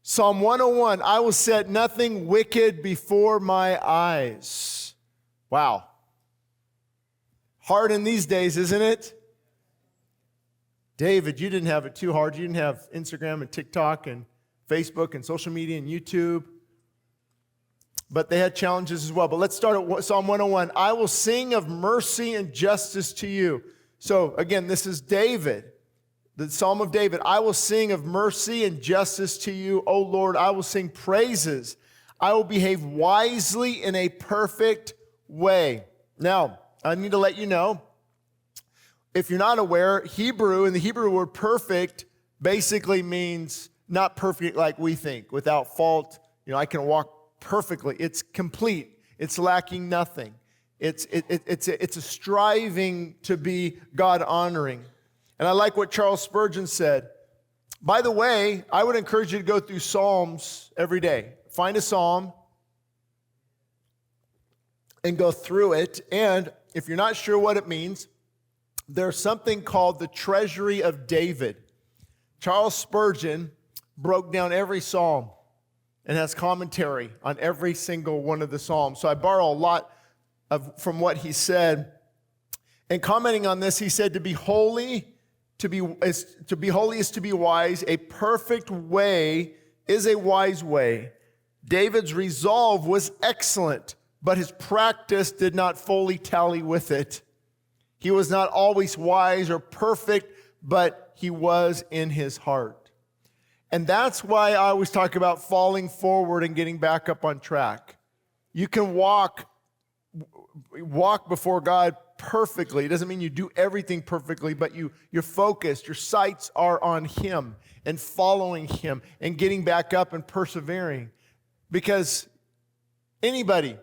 Psalm 101, I will set nothing wicked before my eyes. Wow. Hard in these days, isn't it? David, you didn't have it too hard. You didn't have Instagram and TikTok and Facebook and social media and YouTube. But they had challenges as well. But let's start at Psalm 101. I will sing of mercy and justice to you. So again, this is David, the Psalm of David. I will sing of mercy and justice to you, O Lord. I will sing praises. I will behave wisely in a perfect way. Now, I need to let you know, if you're not aware, Hebrew, and the Hebrew word perfect basically means not perfect like we think, without fault. I can walk perfectly. It's complete. It's lacking nothing. It's a striving to be God-honoring. And I like what Charles Spurgeon said. By the way, I would encourage you to go through Psalms every day. Find a Psalm and go through it. And if you're not sure what it means, there's something called the Treasury of David. Charles Spurgeon broke down every Psalm and has commentary on every single one of the Psalms. So I borrow a lot from what he said. And commenting on this, he said, to be holy is to be wise. A perfect way is a wise way. David's resolve was excellent, but his practice did not fully tally with it. He was not always wise or perfect, but he was in his heart. And that's why I always talk about falling forward and getting back up on track. You can walk before God perfectly. It doesn't mean you do everything perfectly, but you're focused. Your sights are on Him and following Him and getting back up and persevering. Because anybody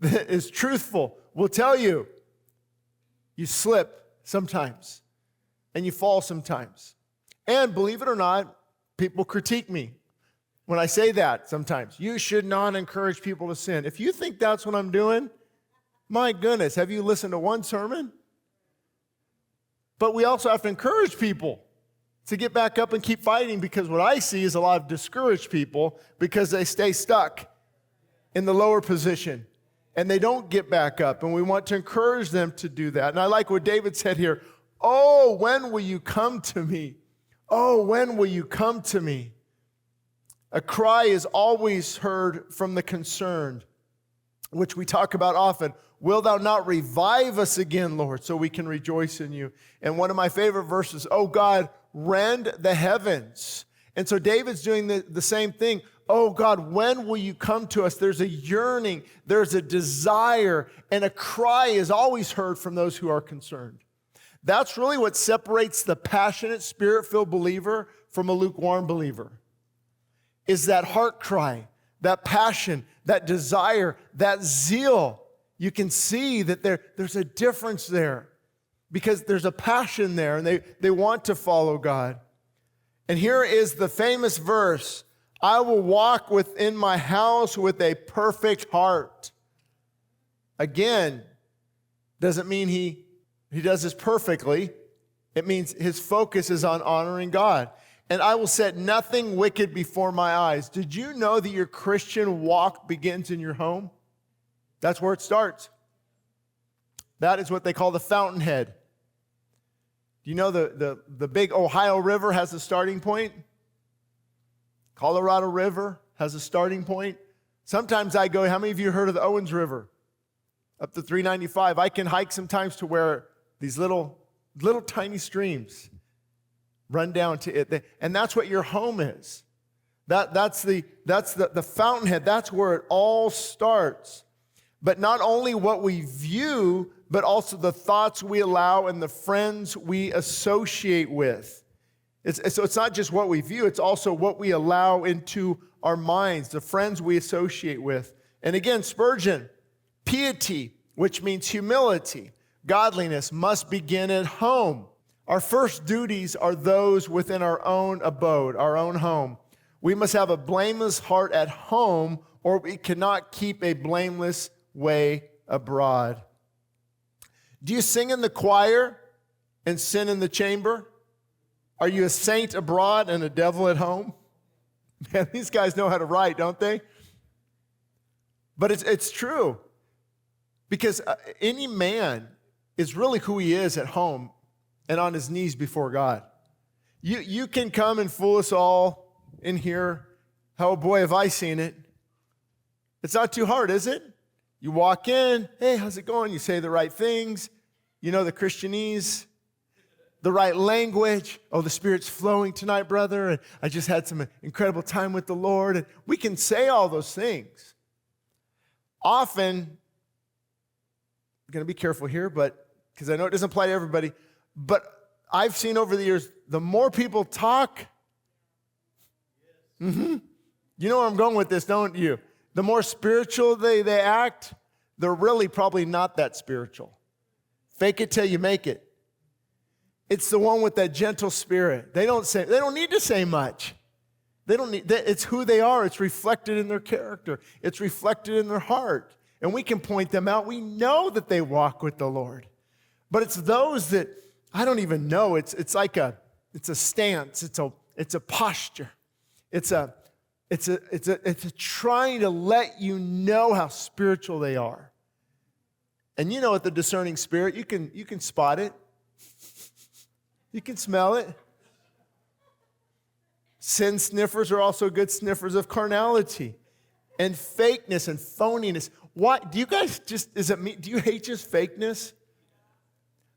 that is truthful will tell you, you slip sometimes and you fall sometimes. And believe it or not, people critique me when I say that sometimes. You should not encourage people to sin. If you think that's what I'm doing, my goodness, have you listened to one sermon? But we also have to encourage people to get back up and keep fighting, because what I see is a lot of discouraged people because they stay stuck in the lower position and they don't get back up, and we want to encourage them to do that. And I like what David said here. Oh, when will you come to me? Oh, when will you come to me? A cry is always heard from the concerned, which we talk about often. Will thou not revive us again, Lord, so we can rejoice in you? And one of my favorite verses, oh God, rend the heavens. And so David's doing the same thing. Oh God, when will you come to us? There's a yearning, there's a desire, and a cry is always heard from those who are concerned. That's really what separates the passionate, spirit-filled believer from a lukewarm believer, is that heart cry, that passion, that desire, that zeal. You can see that there's a difference there because there's a passion there, and they want to follow God. And here is the famous verse, I will walk within my house with a perfect heart. Again, doesn't mean he does this perfectly. It means his focus is on honoring God. And I will set nothing wicked before my eyes. Did you know that your Christian walk begins in your home? That's where it starts. That is what they call the fountainhead. Do you know the big Ohio River has a starting point? Colorado River has a starting point. Sometimes I go, how many of you heard of the Owens River? Up to 395. I can hike sometimes to where these little tiny streams run down to it. And that's what your home is. That's the fountainhead. That's where it all starts. But not only what we view, but also the thoughts we allow and the friends we associate with. So it's not just what we view, it's also what we allow into our minds, the friends we associate with. And again, Spurgeon, piety, which means humility, godliness, must begin at home. Our first duties are those within our own abode, our own home. We must have a blameless heart at home, or we cannot keep a blameless way abroad. Do you sing in the choir and sin in the chamber? Are you a saint abroad and a devil at home? Man, these guys know how to write, don't they? But it's true. Because any man is really who he is at home and on his knees before God. You can come and fool us all in here. Oh boy, have I seen it. It's not too hard, is it? You walk in, hey, how's it going? You say the right things. You know the Christianese, the right language. Oh, the Spirit's flowing tonight, brother. And I just had some incredible time with the Lord. And we can say all those things. Often, I'm going to be careful here, but because I know it doesn't apply to everybody, but I've seen over the years, the more people talk, you know where I'm going with this, don't you? The more spiritual they act, they're really probably not that spiritual. Fake it till you make it. It's the one with that gentle spirit. They don't need to say much. It's who they are. It's reflected in their character. It's reflected in their heart. And we can point them out. We know that they walk with the Lord. But it's those that I don't even know. It's a stance. It's a posture. It's a trying to let you know how spiritual they are. And you know, with the discerning spirit, you can spot it. You can smell it. Sin sniffers are also good sniffers of carnality and fakeness and phoniness. Why do you guys do you hate just fakeness?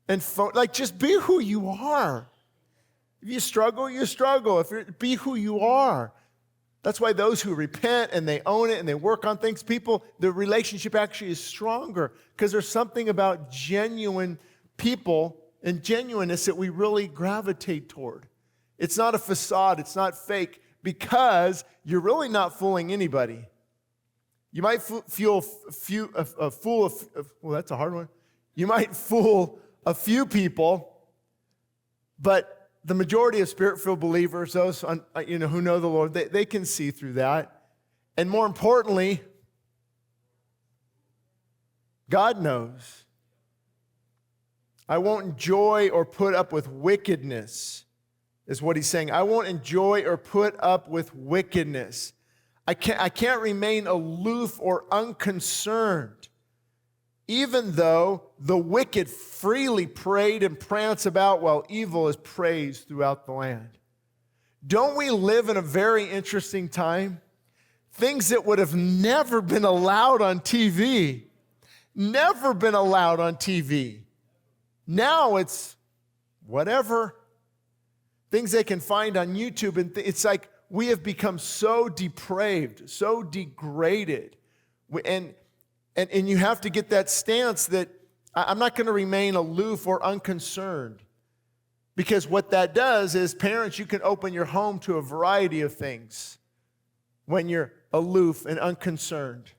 And just be who you are. If you struggle, you struggle. Be who you are. That's why those who repent and they own it and they work on things, the relationship actually is stronger because there's something about genuine people and genuineness that we really gravitate toward. It's not a facade. It's not fake because you're really not fooling anybody. You might fool that's a hard one. You might fool a few people, but the majority of Spirit-filled believers, those who know the Lord, they can see through that. And more importantly, God knows. I won't enjoy or put up with wickedness, is what he's saying. I won't enjoy or put up with wickedness. I can't remain aloof or unconcerned, even though the wicked freely parade and prance about while evil is praised throughout the land. Don't we live in a very interesting time? Things that would have never been allowed on TV. Never been allowed on TV. Now it's whatever. Things they can find on YouTube. And it's like we have become so depraved, so degraded. And you have to get that stance that I'm not going to remain aloof or unconcerned. Because what that does is, parents, you can open your home to a variety of things when you're aloof and unconcerned.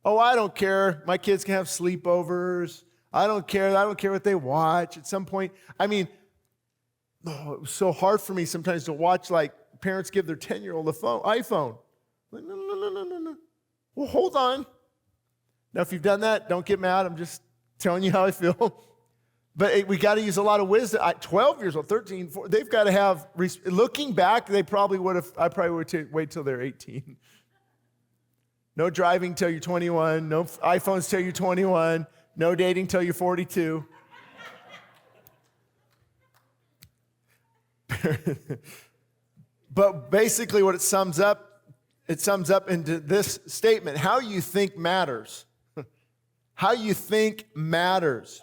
Oh, I don't care. My kids can have sleepovers. I don't care what they watch. At some point, it was so hard for me sometimes to watch, like, parents give their 10-year-old a iPhone. Like, no. Well, hold on. Now, if you've done that, don't get mad. I'm just telling you how I feel. But we got to use a lot of wisdom. 12 years old, 13, 14, they've got to have, looking back, I probably would wait till they're 18. No driving till you're 21. No iPhones till you're 21. No dating till you're 42. But basically what it sums up into this statement: how you think matters. How you think matters.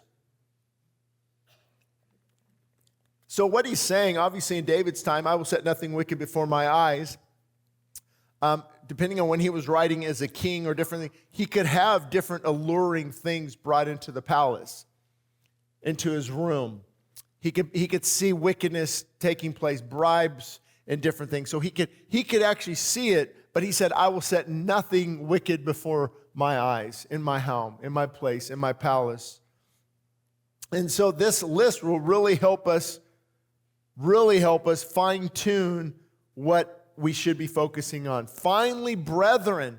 So what he's saying, obviously in David's time, I will set nothing wicked before my eyes. Depending on when he was writing as a king or different things, he could have different alluring things brought into the palace, into his room. He could see wickedness taking place, bribes and different things. So he could actually see it, but he said, I will set nothing wicked before my eyes, in my home, in my place, in my palace. And so this list will really help us fine-tune what we should be focusing on. Finally, brethren,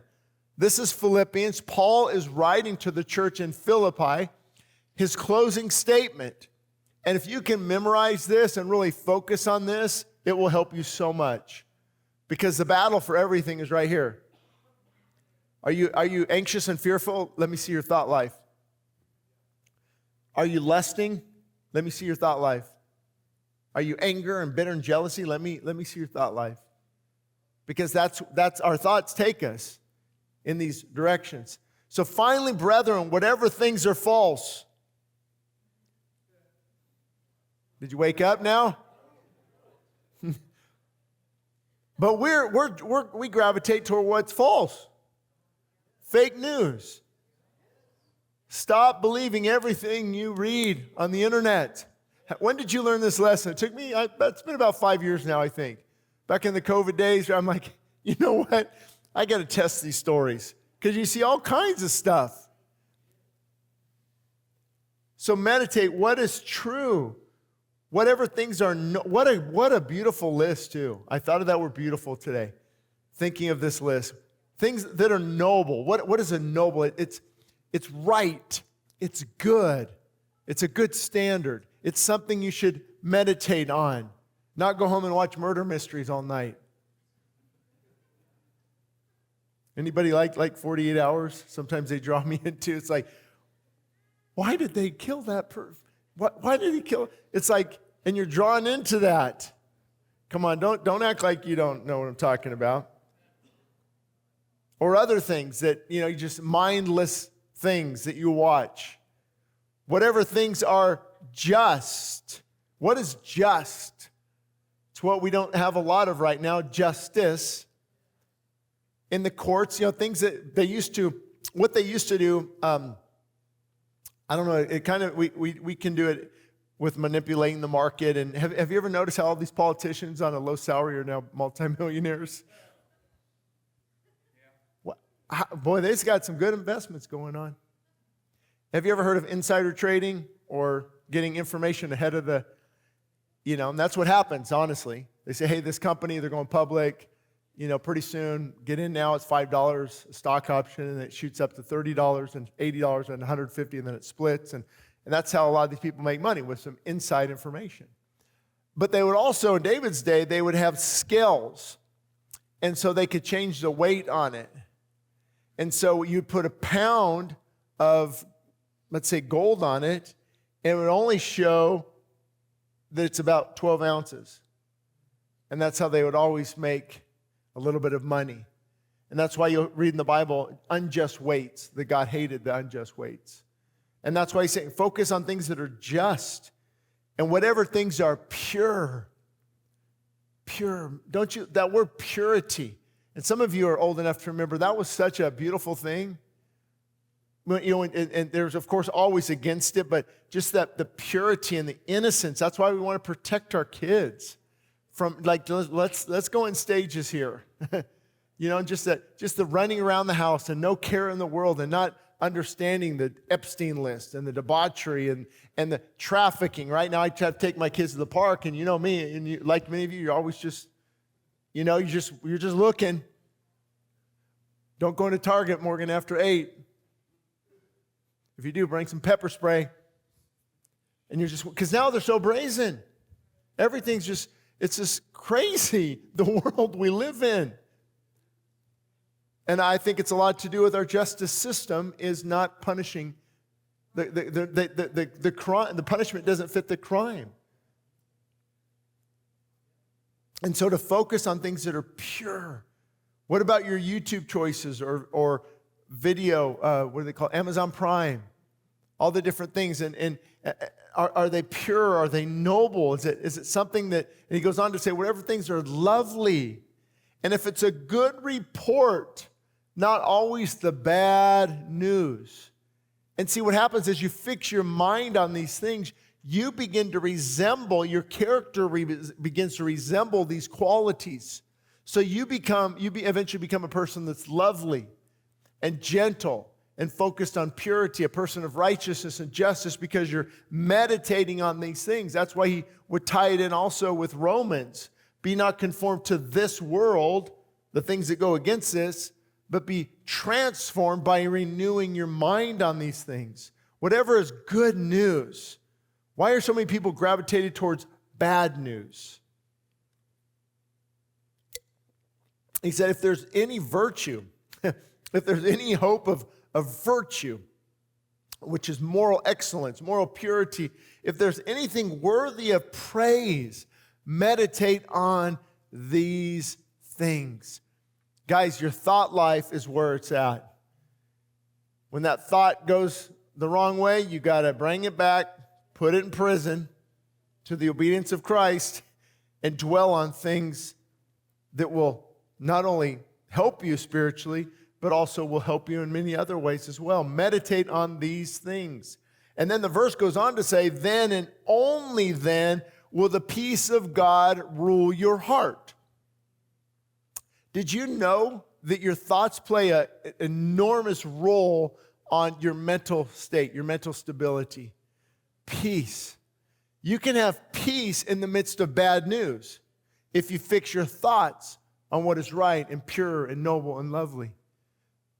this is Philippians. Paul is writing to the church in Philippi, his closing statement. And if you can memorize this and really focus on this, it will help you so much. Because the battle for everything is right here. Are you anxious and fearful? Let me see your thought life. Are you lusting? Let me see your thought life. Are you anger and bitter and jealousy? Let me see your thought life. Because that's our thoughts take us in these directions. So finally, brethren, whatever things are false. Did you wake up now? But we gravitate toward what's false. Fake news. Stop believing everything you read on the internet. When did you learn this lesson? It took me, it's been about 5 years now, I think. Back in the COVID days, I'm like, you know what? I got to test these stories because you see all kinds of stuff. So meditate, what is true? Whatever things are, what a beautiful list too. I thought of that word beautiful today, thinking of this list. Things that are noble. What is a noble? It's right. It's good. It's a good standard. It's something you should meditate on, not go home and watch murder mysteries all night. Anybody like 48 Hours? Sometimes they draw me into. It's like, why did they kill that person? Why did he kill? It's like, and you're drawn into that. Come on, don't act like you don't know what I'm talking about. Or other things that, just mindless things that you watch. Whatever things are just. What is just? It's what we don't have a lot of right now, justice. In the courts, things that what they used to do, I don't know, it kind of, we can do it with manipulating the market. And have you ever noticed how all these politicians on a low salary are now multimillionaires? Boy, they've got some good investments going on. Have you ever heard of insider trading or getting information ahead of the, and that's what happens, honestly. They say, hey, this company, they're going public, pretty soon, get in now, it's $5 a stock option, and it shoots up to $30 and $80 and $150, and then it splits. And that's how a lot of these people make money, with some inside information. But they would also, in David's day, they would have scales. And so they could change the weight on it. And so you'd put a pound of, let's say, gold on it, and it would only show that it's about 12 ounces. And that's how they would always make a little bit of money. And that's why you read in the Bible, unjust weights, that God hated the unjust weights. And that's why he's saying, focus on things that are just. And whatever things are pure. That word purity. And some of you are old enough to remember that was such a beautiful thing. And there's, of course, always against it, but just that the purity and the innocence, that's why we want to protect our kids from, let's go in stages here. Just the running around the house and no care in the world and not understanding the Epstein list and the debauchery and the trafficking. Right now, I have to take my kids to the park, and me, and like many of you, you're always just, you're just looking. Don't go into Target, Morgan, after 8. If you do, bring some pepper spray. And you're just, because now they're so brazen. Everything's just, it's just crazy, the world we live in. And I think it's a lot to do with our justice system is not punishing the crime. The punishment doesn't fit the crime. And so to focus on things that are pure. What about your YouTube choices or video, what do they call it? Amazon Prime? All the different things. And are they pure? Are they noble? Is it something that, and he goes on to say, whatever things are lovely. And if it's a good report, not always the bad news. And see, what happens is you fix your mind on these things, you begin to resemble, your character begins to resemble these qualities. So you eventually become a person that's lovely and gentle and focused on purity, a person of righteousness and justice, because you're meditating on these things. That's why he would tie it in also with Romans. Be not conformed to this world, the things that go against this, but be transformed by renewing your mind on these things. Whatever is good news. Why are so many people gravitated towards bad news? He said, if there's any virtue, if there's any hope of virtue, which is moral excellence, moral purity, if there's anything worthy of praise, meditate on these things. Guys, your thought life is where it's at. When that thought goes the wrong way, you got to bring it back, put it in prison to the obedience of Christ, and dwell on things that will not only help you spiritually, but also will help you in many other ways as well. Meditate on these things. And then the verse goes on to say, then and only then will the peace of God rule your heart. Did you know that your thoughts play an enormous role on your mental state, your mental stability? Peace. You can have peace in the midst of bad news if you fix your thoughts on what is right and pure and noble and lovely.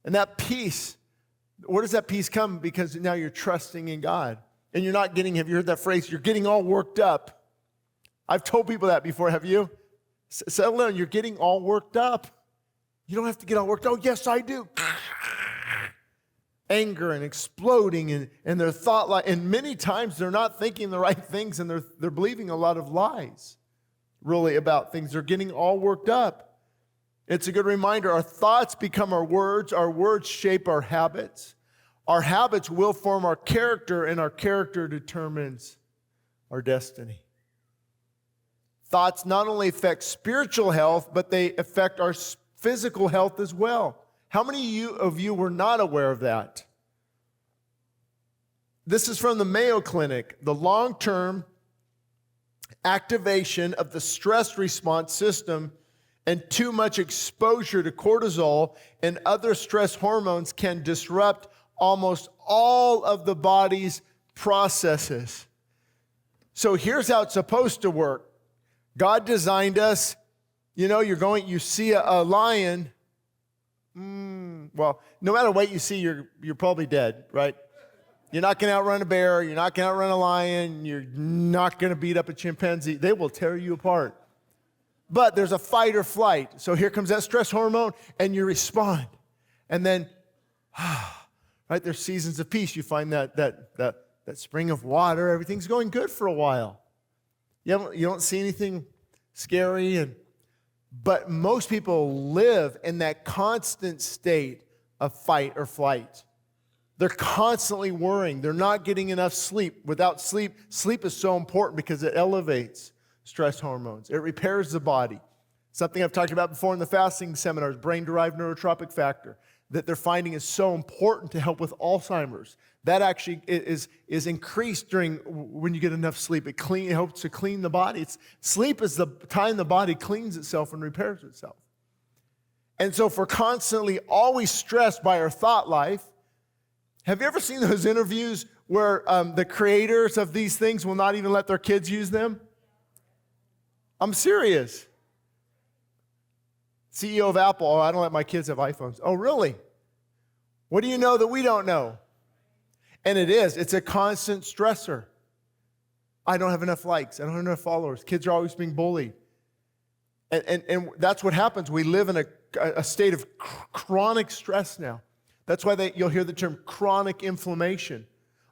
And that peace, where does that peace come? Because now you're trusting in God. And you're not getting, have you heard that phrase? You're getting all worked up. I've told people that before, have you? Settle down, you're getting all worked up. You don't have to get all worked up. Oh, yes, I do. Anger and exploding and their thought life. And many times they're not thinking the right things and they're believing a lot of lies, really, about things. They're getting all worked up. It's a good reminder. Our thoughts become our words shape our habits. Our habits will form our character, and our character determines our destiny. Thoughts not only affect spiritual health, but they affect our physical health as well. How many of you were not aware of that? This is from the Mayo Clinic. The long-term activation of the stress response system and too much exposure to cortisol and other stress hormones can disrupt almost all of the body's processes. So here's how it's supposed to work. God designed us, you see a lion. Well, no matter what you see, you're probably dead, right? You're not going to outrun a bear. You're not going to outrun a lion. You're not going to beat up a chimpanzee. They will tear you apart. But there's a fight or flight. So here comes that stress hormone, and you respond. And then, right, there's seasons of peace. You find that spring of water. Everything's going good for a while. You don't see anything scary. But most people live in that constant state of fight or flight. They're constantly worrying. They're not getting enough sleep. Without sleep is so important because it elevates stress hormones. It repairs the body. Something I've talked about before in the fasting seminars, brain-derived neurotropic factor, that they're finding is so important to help with Alzheimer's. That actually is increased when you get enough sleep. It helps to clean the body. Sleep is the time the body cleans itself and repairs itself. And so if we're constantly always stressed by our thought life, have you ever seen those interviews where the creators of these things will not even let their kids use them? I'm serious. CEO of Apple, I don't let my kids have iPhones. Oh, really? What do you know that we don't know? And it's a constant stressor. I don't have enough likes. I don't have enough followers. Kids are always being bullied. And that's what happens. We live in a state of chronic stress now. That's why you'll hear the term chronic inflammation.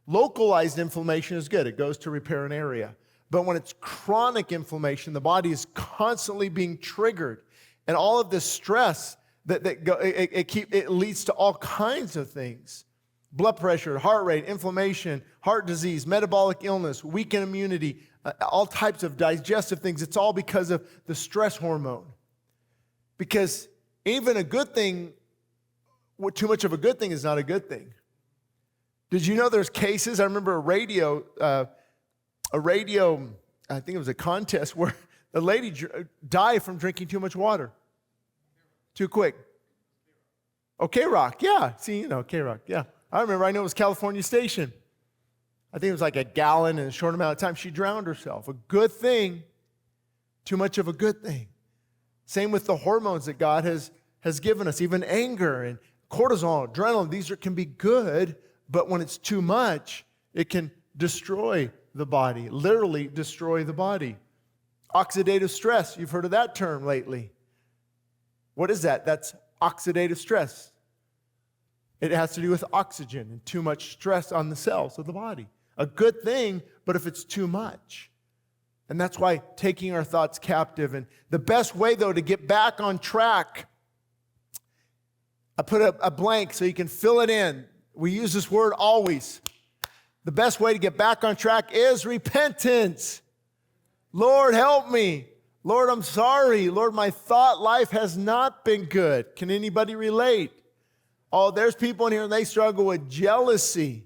Localized inflammation is good. It goes to repair an area. But when it's chronic inflammation, the body is constantly being triggered. And all of this stress, it leads to all kinds of things. Blood pressure, heart rate, inflammation, heart disease, metabolic illness, weakened immunity, all types of digestive things. It's all because of the stress hormone. Because even a good thing, too much of a good thing is not a good thing. Did you know there's cases? I remember a radio, I think it was a contest where the lady died from drinking too much water. Too quick. Oh, K-Rock, yeah. See, K-Rock, yeah. I remember, I know it was California Station. I think it was like a gallon in a short amount of time. She drowned herself. A good thing, too much of a good thing. Same with the hormones that God has given us, even anger and cortisol, adrenaline. These can be good, but when it's too much, it can destroy the body, literally destroy the body. Oxidative stress, you've heard of that term lately. What is that? That's oxidative stress. It has to do with oxygen and too much stress on the cells of the body. A good thing, but if it's too much. And that's why taking our thoughts captive. And the best way, though, to get back on track, I put a blank so you can fill it in. We use this word always. The best way to get back on track is repentance. Lord, help me. Lord, I'm sorry. Lord, my thought life has not been good. Can anybody relate? Oh, there's people in here and they struggle with jealousy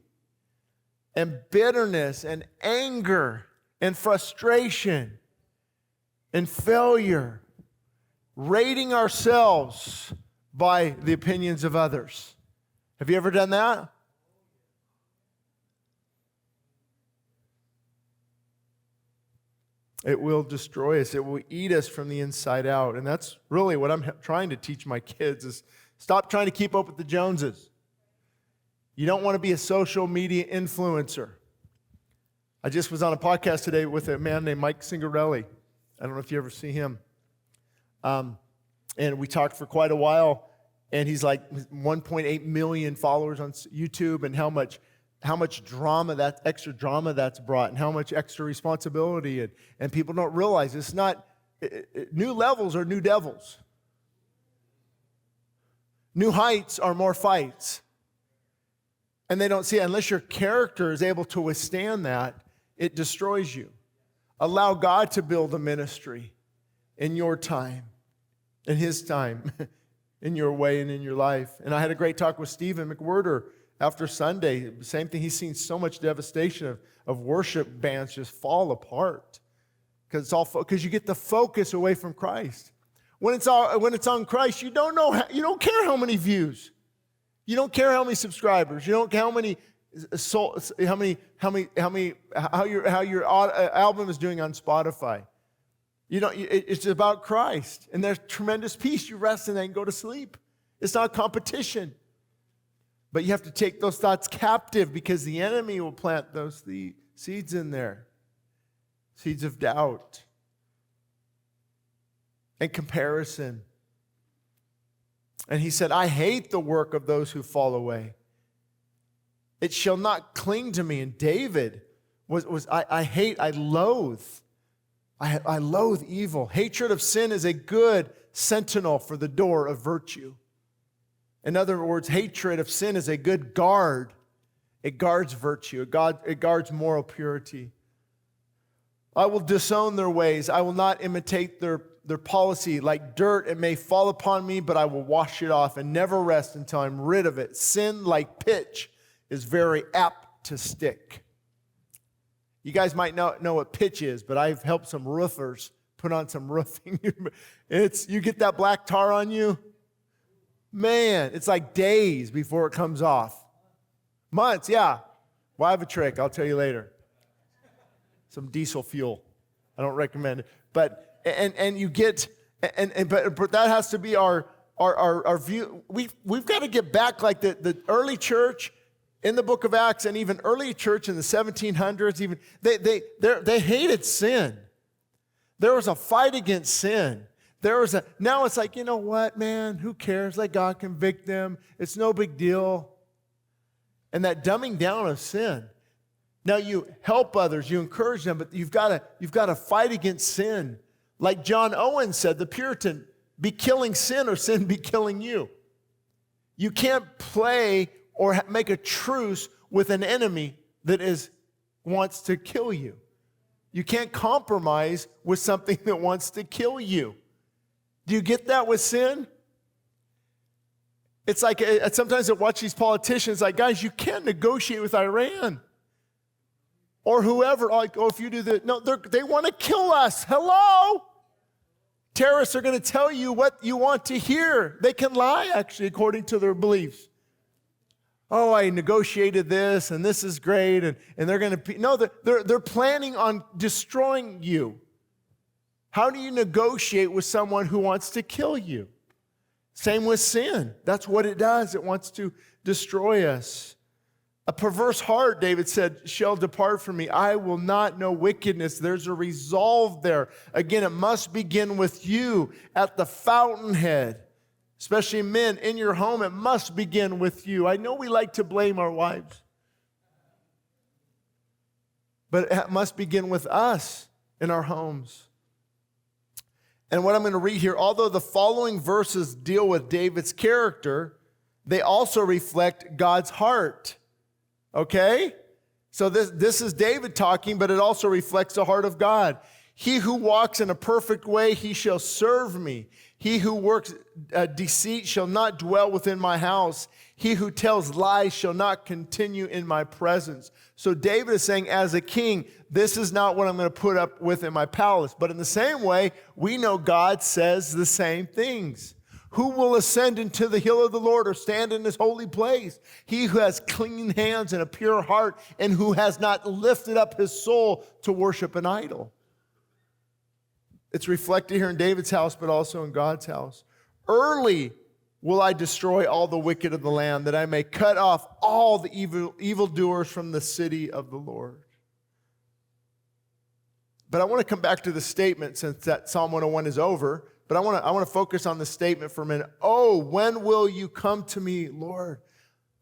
and bitterness and anger and frustration and failure, rating ourselves by the opinions of others. Have you ever done that? It will destroy us. It will eat us from the inside out. And that's really what I'm trying to teach my kids is stop trying to keep up with the Joneses. You don't want to be a social media influencer. I just was on a podcast today with a man named Mike Singarelli. I don't know if you ever see him. And we talked for quite a while. And he's like 1.8 million followers on YouTube, and how much drama, that extra drama that's brought, and how much extra responsibility. And people don't realize it's not, new levels are new devils. New heights are more fights. And they don't see it. Unless your character is able to withstand that, it destroys you. Allow God to build a ministry in your time, in His time, in your way and in your life. And I had a great talk with Stephen McWhirter after Sunday. Same thing. He's seen so much devastation of worship bands just fall apart because you get the focus away from Christ. When it's on Christ, you don't care how many views, you don't care how many subscribers, you don't care how your album is doing on Spotify. It's about Christ, and there's tremendous peace. You rest and then go to sleep. It's not competition. But you have to take those thoughts captive because the enemy will plant those seeds in there. Seeds of doubt and comparison. And he said, I hate the work of those who fall away. It shall not cling to me. And David I loathe evil. Hatred of sin is a good sentinel for the door of virtue. In other words, hatred of sin is a good guard. It guards virtue. It guards moral purity. I will disown their ways. I will not imitate their policy. Like dirt, it may fall upon me, but I will wash it off and never rest until I'm rid of it. Sin, like pitch, is very apt to stick. You guys might not know what pitch is, but I've helped some roofers put on some roofing. You get that black tar on you, man, it's like days before it comes off. Months, yeah. Well, I have a trick. I'll tell you later. Some diesel fuel. I don't recommend it. But that has to be our view. We've got to get back like the early church in the book of Acts, and even early church in the 1700s, even they hated sin. There was a fight against sin. Now it's like, you know what, man, who cares? Let God convict them. It's no big deal. And that dumbing down of sin. Now you help others, you encourage them, but you've got to fight against sin. Like John Owen said, the Puritan, be killing sin or sin be killing you. You can't play or make a truce with an enemy that wants to kill you. You can't compromise with something that wants to kill you. Do you get that with sin? It's like, sometimes I watch these politicians, like, guys, you can't negotiate with Iran. Or whoever, like, if you do that. No, they want to kill us. Hello? Terrorists are going to tell you what you want to hear. They can lie, actually, according to their beliefs. Oh, I negotiated this, and this is great, and they're going to... No, they're planning on destroying you. How do you negotiate with someone who wants to kill you? Same with sin. That's what it does. It wants to destroy us. A perverse heart, David said, shall depart from me. I will not know wickedness. There's a resolve there. Again, it must begin with you at the fountainhead. Especially men in your home, it must begin with you. I know we like to blame our wives, but it must begin with us in our homes. And what I'm going to read here, although the following verses deal with David's character, they also reflect God's heart. Okay? So this is David talking, but it also reflects the heart of God. He who walks in a perfect way, he shall serve me. He who works deceit shall not dwell within my house. He who tells lies shall not continue in my presence. So David is saying, as a king, this is not what I'm going to put up with in my palace. But in the same way, we know God says the same things. Who will ascend into the hill of the Lord or stand in his holy place? He who has clean hands and a pure heart, and who has not lifted up his soul to worship an idol. It's reflected here in David's house, but also in God's house. Early will I destroy all the wicked of the land, that I may cut off all the evildoers from the city of the Lord. But I want to come back to the statement, since that Psalm 101 is over. But I want to focus on the statement for a minute. Oh, when will you come to me, Lord?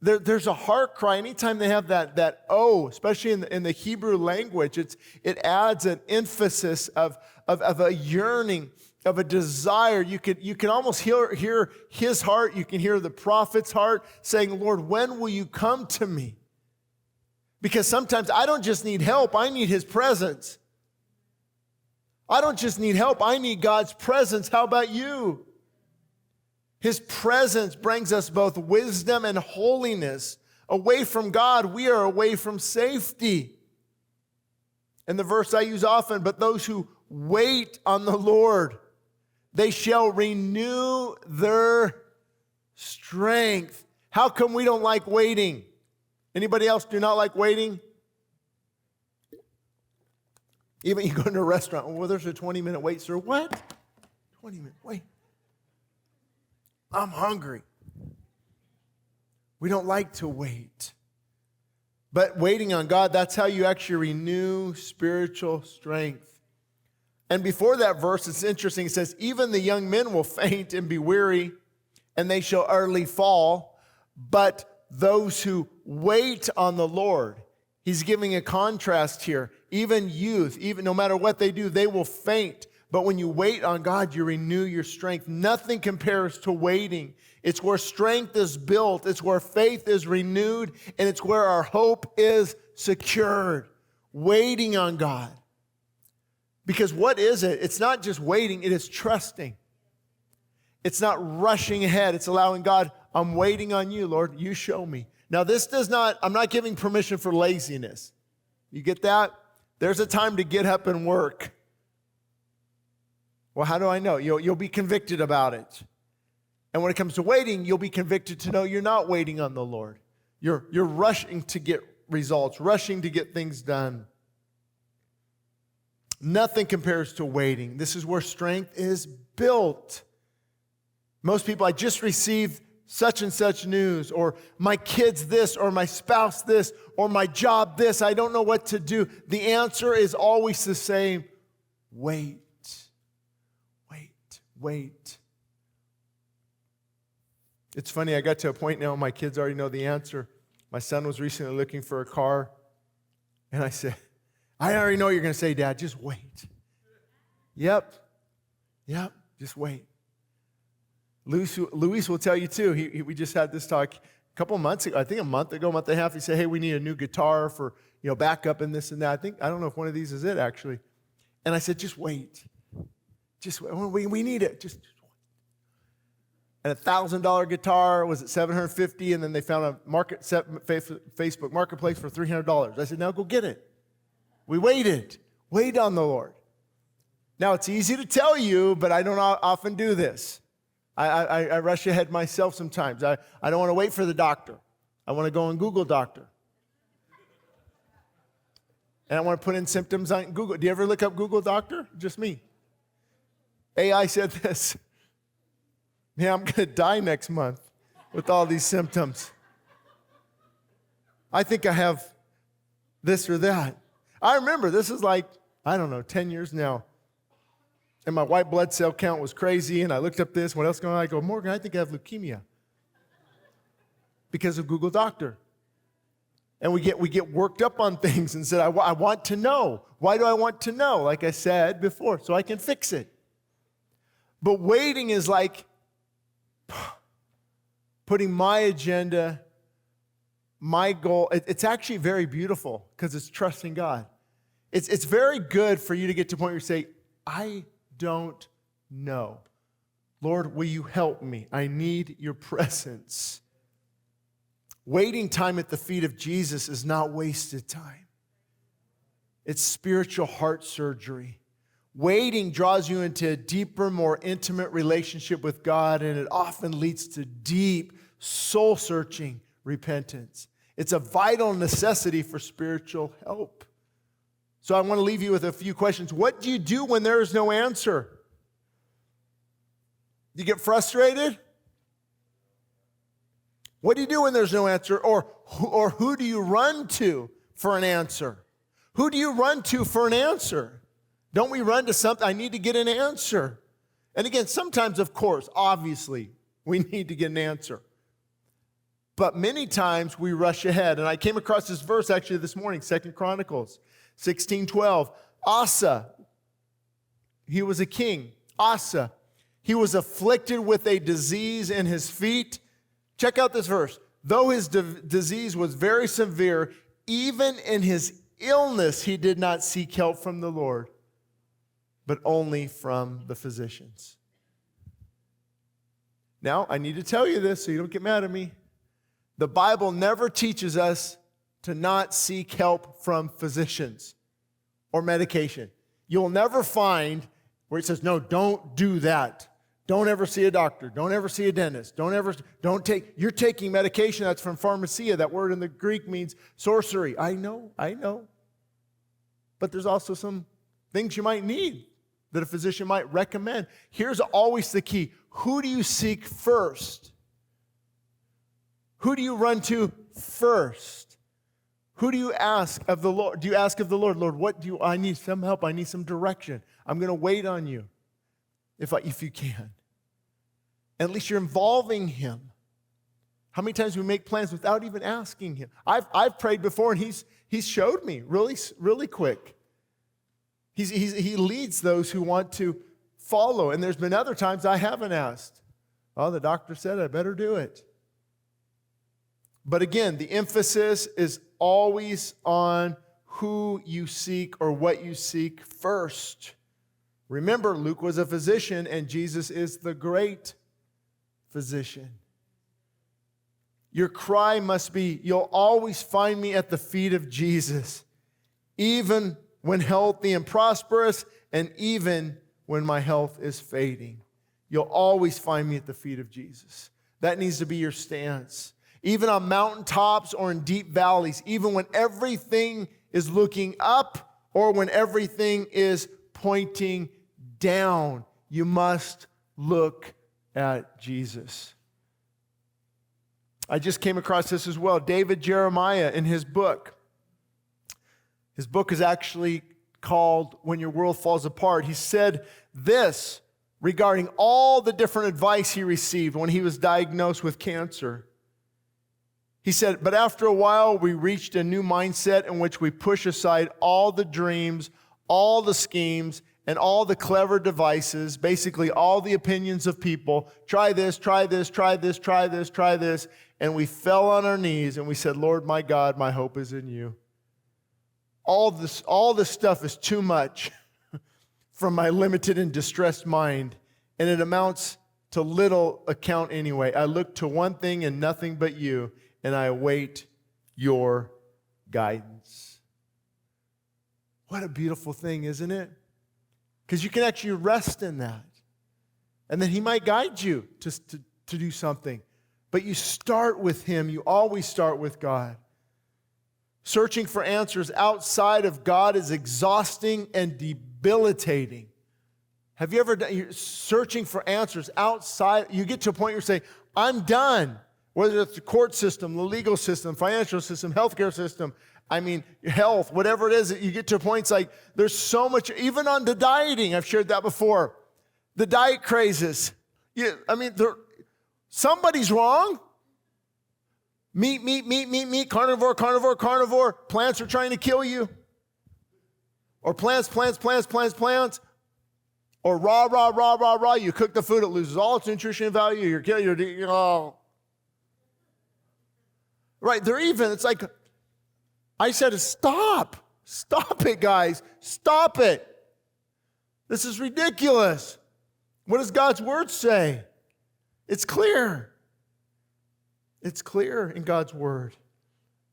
There's a heart cry. Anytime they have that oh, especially in the Hebrew language, it adds an emphasis of a yearning, of a desire. You can almost hear his heart. You can hear the prophet's heart saying, Lord, when will you come to me? Because sometimes I don't just need help, I need his presence. I don't just need help, I need God's presence. How about you? His presence brings us both wisdom and holiness. Away from God, we are away from safety. And the verse I use often, but those who wait on the Lord, they shall renew their strength. How come we don't like waiting? Anybody else do not like waiting? Even you go into a restaurant, well, there's a 20-minute wait, sir. What? 20-minute wait. I'm hungry. We don't like to wait. But waiting on God, that's how you actually renew spiritual strength. And before that verse, it's interesting. It says, even the young men will faint and be weary, and they shall utterly fall. But those who wait on the Lord, he's giving a contrast here. Even youth, even no matter what they do, they will faint. But when you wait on God, you renew your strength. Nothing compares to waiting. It's where strength is built. It's where faith is renewed. And it's where our hope is secured. Waiting on God. Because what is it? It's not just waiting. It is trusting. It's not rushing ahead. It's allowing God, I'm waiting on you, Lord. You show me. Now I'm not giving permission for laziness. You get that? There's a time to get up and work. Well, how do I know? You'll be convicted about it. And when it comes to waiting, you'll be convicted to know you're not waiting on the Lord. You're rushing to get results, rushing to get things done. Nothing compares to waiting. This is where strength is built. Most people, I just received such and such news, or my kids this, or my spouse this, or my job this. I don't know what to do. The answer is always the same. Wait. Wait. It's funny, I got to a point now, my kids already know the answer. My son was recently looking for a car, and I said, I already know what you're going to say, Dad, just wait. Yep, just wait. Luis will tell you too, we just had this talk a couple months ago, I think a month and a half, he said, hey, we need a new guitar for, backup and this and that. I don't know if one of these is it actually. And I said, just wait. Just we need it. Just and $1,000 guitar was at $750, and then they found a Facebook Marketplace for $300. I said, now go get it. We waited. Wait on the Lord. Now it's easy to tell you, but I don't often do this. I rush ahead myself sometimes. I don't want to wait for the doctor. I want to go on Google Doctor. And I want to put in symptoms on Google. Do you ever look up Google Doctor? Just me. AI said this. Yeah, I'm going to die next month with all these symptoms. I think I have this or that. I remember, this is like, 10 years now. And my white blood cell count was crazy, and I looked up this, what else going on? I go, Morgan, I think I have leukemia because of Google Doctor. And we get worked up on things and said, I want to know. Why do I want to know? Like I said before, so I can fix it. But waiting is like putting my agenda, my goal. It's actually very beautiful because it's trusting God. It's very good for you to get to a point where you say, I don't know. Lord, will you help me? I need your presence. Waiting time at the feet of Jesus is not wasted time. It's spiritual heart surgery. Waiting draws you into a deeper, more intimate relationship with God, and it often leads to deep, soul-searching repentance. It's a vital necessity for spiritual help. So I want to leave you with a few questions. What do you do when there is no answer? You get frustrated? What do you do when there's no answer? Or who do you run to for an answer? Who do you run to for an answer? Don't we run to something? I need to get an answer. And again, sometimes, of course, obviously, we need to get an answer. But many times we rush ahead. And I came across this verse actually this morning, 2 Chronicles 16:12. Asa, he was a king. Asa, he was afflicted with a disease in his feet. Check out this verse. Though his disease was very severe, even in his illness, he did not seek help from the Lord, but only from the physicians. Now, I need to tell you this so you don't get mad at me. The Bible never teaches us to not seek help from physicians or medication. You'll never find where it says, no, don't do that. Don't ever see a doctor. Don't ever see a dentist. You're taking medication. That's from pharmacia. That word in the Greek means sorcery. I know. But there's also some things you might need that a physician might recommend. Here's always the key. Who do you seek first? Who do you run to first? Who do you ask of the Lord? Do you ask of the Lord, Lord, I need some help. I need some direction. I'm going to wait on you if you can. At least you're involving him. How many times we make plans without even asking him? I've prayed before, and he's showed me really quick. He leads those who want to follow. And there's been other times I haven't asked. Oh, the doctor said I better do it. But again, the emphasis is always on who you seek or what you seek first. Remember, Luke was a physician, and Jesus is the great physician. Your cry must be, you'll always find me at the feet of Jesus, even when healthy and prosperous, and even when my health is fading. You'll always find me at the feet of Jesus. That needs to be your stance. Even on mountaintops or in deep valleys, even when everything is looking up or when everything is pointing down, you must look at Jesus. I just came across this as well. David Jeremiah in his book. His book is actually called When Your World Falls Apart. He said this regarding all the different advice he received when he was diagnosed with cancer. He said, but after a while, we reached a new mindset in which we push aside all the dreams, all the schemes, and all the clever devices, basically all the opinions of people. Try this, try this, try this, try this, try this. And we fell on our knees and we said, Lord, my God, my hope is in you. All this stuff is too much from my limited and distressed mind, and it amounts to little account anyway. I look to one thing and nothing but you, and I await your guidance. What a beautiful thing, isn't it? Because you can actually rest in that. And then he might guide you to do something. But you start with him. You always start with God. Searching for answers outside of God is exhausting and debilitating. Have you ever done, you're searching for answers outside? You get to a point where you say, I'm done. Whether it's the court system, the legal system, financial system, healthcare system, health, whatever it is, you get to points like there's so much, even on the dieting, I've shared that before. The diet crazes. Somebody's wrong. Meat, carnivore. Plants are trying to kill you. Or plants. Or raw. You cook the food, it loses all its nutrition value. Right, it's like, I said, stop. Stop it, guys. Stop it. This is ridiculous. What does God's word say? It's clear. It's clear in God's word.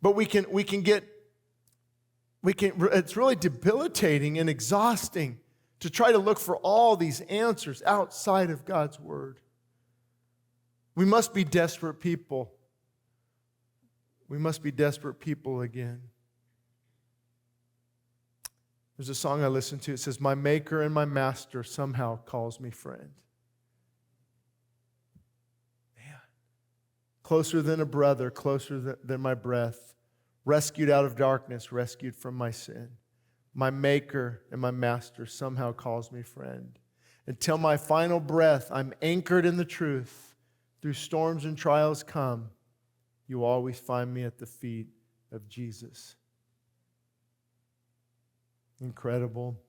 But it's really debilitating and exhausting to try to look for all these answers outside of God's word. We must be desperate people. We must be desperate people again. There's a song I listen to. It says, "My maker and my master somehow calls me friend." Man. Closer than a brother, closer than my breath. Rescued out of darkness, rescued from my sin. My maker and my master somehow calls me friend. Until my final breath, I'm anchored in the truth. Through storms and trials come, you always find me at the feet of Jesus. Incredible.